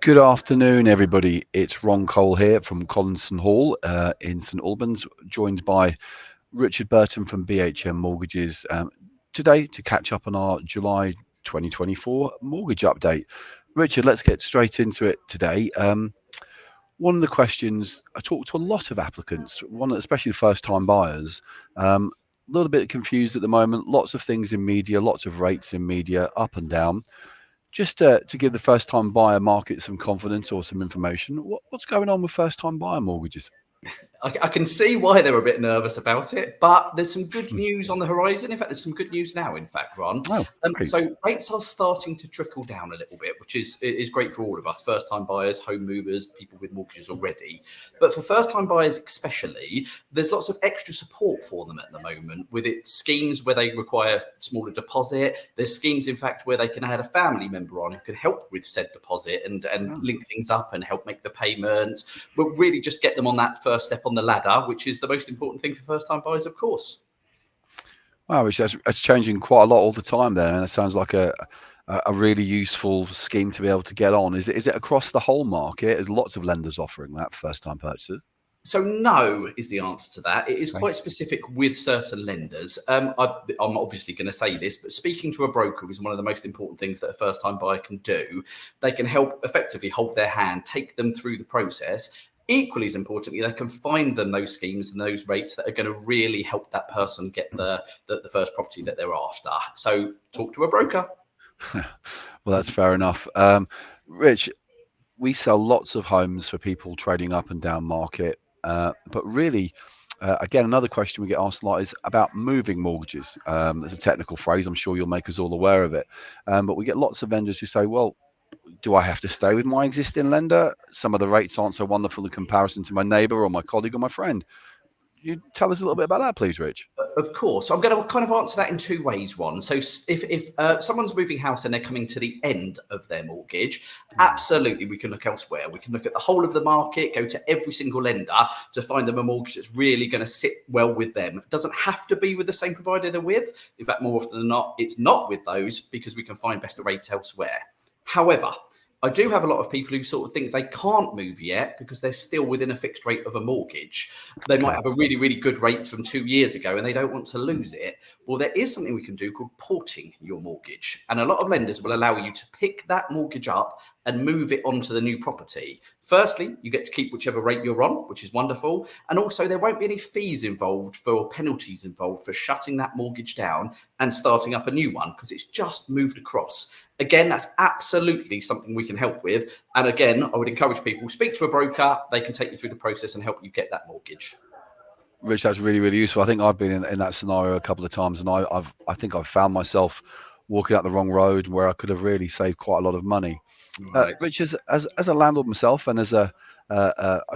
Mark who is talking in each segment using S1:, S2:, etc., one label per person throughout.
S1: Good afternoon, everybody. It's Ron Cole here from Collinson Hall in St Albans, joined by Richard Burton from BHM Mortgages today to catch up on our July 2024 mortgage update. Richard, let's get straight into it today. One of the questions, I talked to a lot of applicants, especially first-time buyers, a little bit confused at the moment, lots of things in media, lots of rates in media, up and down. Just to give the first-time buyer market some confidence or some information, what's going on with first-time buyer mortgages?
S2: I can see why they're a bit nervous about it, but there's some good news on the horizon. In fact, there's some good news now, in fact, Ron.
S1: Oh, great.
S2: So rates are starting to trickle down a little bit, which is great for all of us, first-time buyers, home movers, people with mortgages already. But for first-time buyers especially, there's lots of extra support for them at the moment with it schemes where they require smaller deposit. There's schemes, in fact, where they can add a family member on who can help with said deposit and link things up and help make the payments, but really just get them on that first step on the ladder, which is the most important thing for first-time buyers, of course.
S1: Wow, that's changing quite a lot all the time there, and it sounds like a really useful scheme to be able to get on. Is it across the whole market? There's lots of lenders offering that for first-time purchasers.
S2: So no is the answer to that. It is quite specific with certain lenders. I'm obviously going to say this, but speaking to a broker is one of the most important things that a first-time buyer can do. They can help effectively hold their hand, take them through the process. Equally as importantly, they can find them those schemes and those rates that are going to really help that person get the first property that they're after. So talk to a broker.
S1: Well, that's fair enough. Rich, we sell lots of homes for people trading up and down market, but really, again, another question we get asked a lot is about moving mortgages. There's a technical phrase, I'm sure you'll make us all aware of it, but we get lots of vendors who say, well, do I have to stay with my existing lender? Some of the rates aren't so wonderful in comparison to my neighbour or my colleague or my friend. You tell us a little bit about that, please, Rich.
S2: Of course. I'm going to kind of answer that in two ways, Ron. So if someone's moving house and they're coming to the end of their mortgage, absolutely, we can look elsewhere. We can look at the whole of the market, go to every single lender to find them a mortgage that's really going to sit well with them. It doesn't have to be with the same provider they're with. In fact, more often than not, it's not with those because we can find better rates elsewhere. However, I do have a lot of people who sort of think they can't move yet because they're still within a fixed rate of a mortgage. They might have a really, really good rate from 2 years ago and they don't want to lose it. Well, there is something we can do called porting your mortgage. And a lot of lenders will allow you to pick that mortgage up and move it onto the new property. Firstly, you get to keep whichever rate you're on, which is wonderful. And also there won't be any fees involved or penalties involved for shutting that mortgage down and starting up a new one because it's just moved across. Again, that's absolutely something we can help with. And again, I would encourage people, speak to a broker. They can take you through the process and help you get that mortgage.
S1: Rich, that's really, really useful. I think I've been in that scenario a couple of times, and I think I've found myself walking out the wrong road where I could have really saved quite a lot of money. Right. Rich, as a landlord myself and as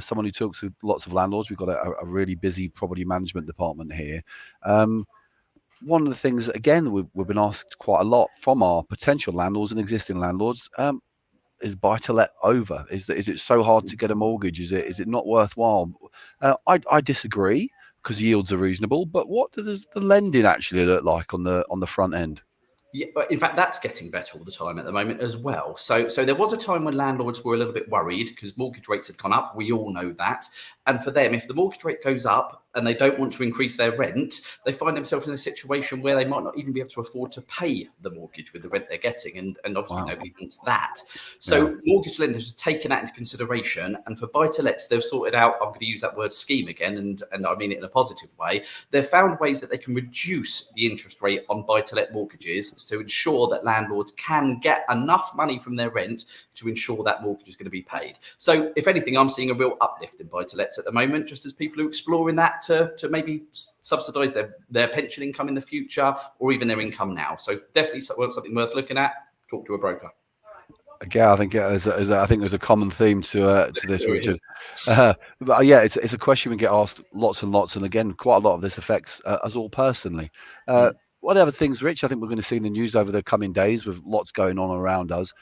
S1: someone who talks to lots of landlords, we've got a really busy property management department here. One of the things, again, we've been asked quite a lot from our potential landlords and existing landlords is buy-to-let over? Is it so hard to get a mortgage? Is it not worthwhile? I disagree because yields are reasonable, but what does the lending actually look like on the front end?
S2: Yeah, but in fact, that's getting better all the time at the moment as well. So there was a time when landlords were a little bit worried because mortgage rates had gone up. We all know that. And for them, if the mortgage rate goes up and they don't want to increase their rent, they find themselves in a situation where they might not even be able to afford to pay the mortgage with the rent they're getting. And obviously nobody wants that. So mortgage lenders have taken that into consideration. And for buy-to-lets, they've sorted out, I'm going to use that word scheme again, and I mean it in a positive way. They've found ways that they can reduce the interest rate on buy-to-let mortgages to ensure that landlords can get enough money from their rent to ensure that mortgage is going to be paid. So if anything, I'm seeing a real uplift in buy-to-lets at the moment, just as people are exploring that to maybe subsidise their pension income in the future or even their income now. So definitely something worth looking at. Talk to a broker.
S1: Again, I think there's a common theme to this, Richard. But yeah, it's a question we get asked lots and lots, and again, quite a lot of this affects us all personally. One of the things, Rich, I think we're going to see in the news over the coming days with lots going on around us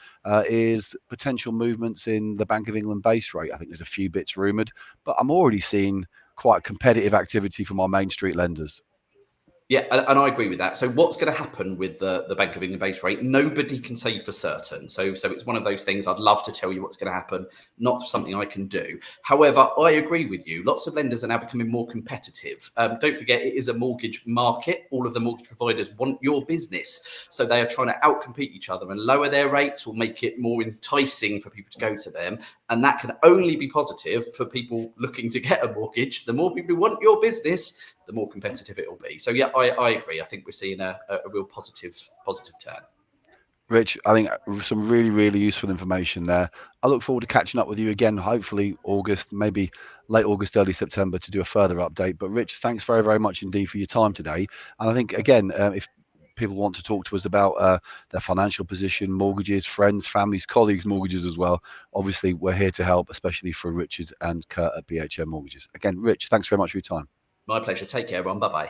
S1: is potential movements in the Bank of England base rate. I think there's a few bits rumoured, but I'm already seeing quite competitive activity from our main street lenders.
S2: Yeah, and I agree with that. So what's going to happen with the Bank of England base rate? Nobody can say for certain. So it's one of those things. I'd love to tell you what's going to happen, not something I can do. However, I agree with you. Lots of lenders are now becoming more competitive. Don't forget, it is a mortgage market. All of the mortgage providers want your business. So they are trying to outcompete each other and lower their rates or make it more enticing for people to go to them. And that can only be positive for people looking to get a mortgage. The more people who want your business, the more competitive it will be. So yeah, I agree. I think we're seeing a real positive turn.
S1: Rich, I think some really, really useful information there. I look forward to catching up with you again, hopefully August, maybe late August, early September, to do a further update. But Rich, thanks very, very much indeed for your time today. And I think, again, if people want to talk to us about their financial position, mortgages, friends, families, colleagues, mortgages as well, obviously we're here to help, especially for Richard and Kurt at BHM Mortgages. Again, Rich, thanks very much for your time.
S2: My pleasure. Take care, everyone. Bye-bye.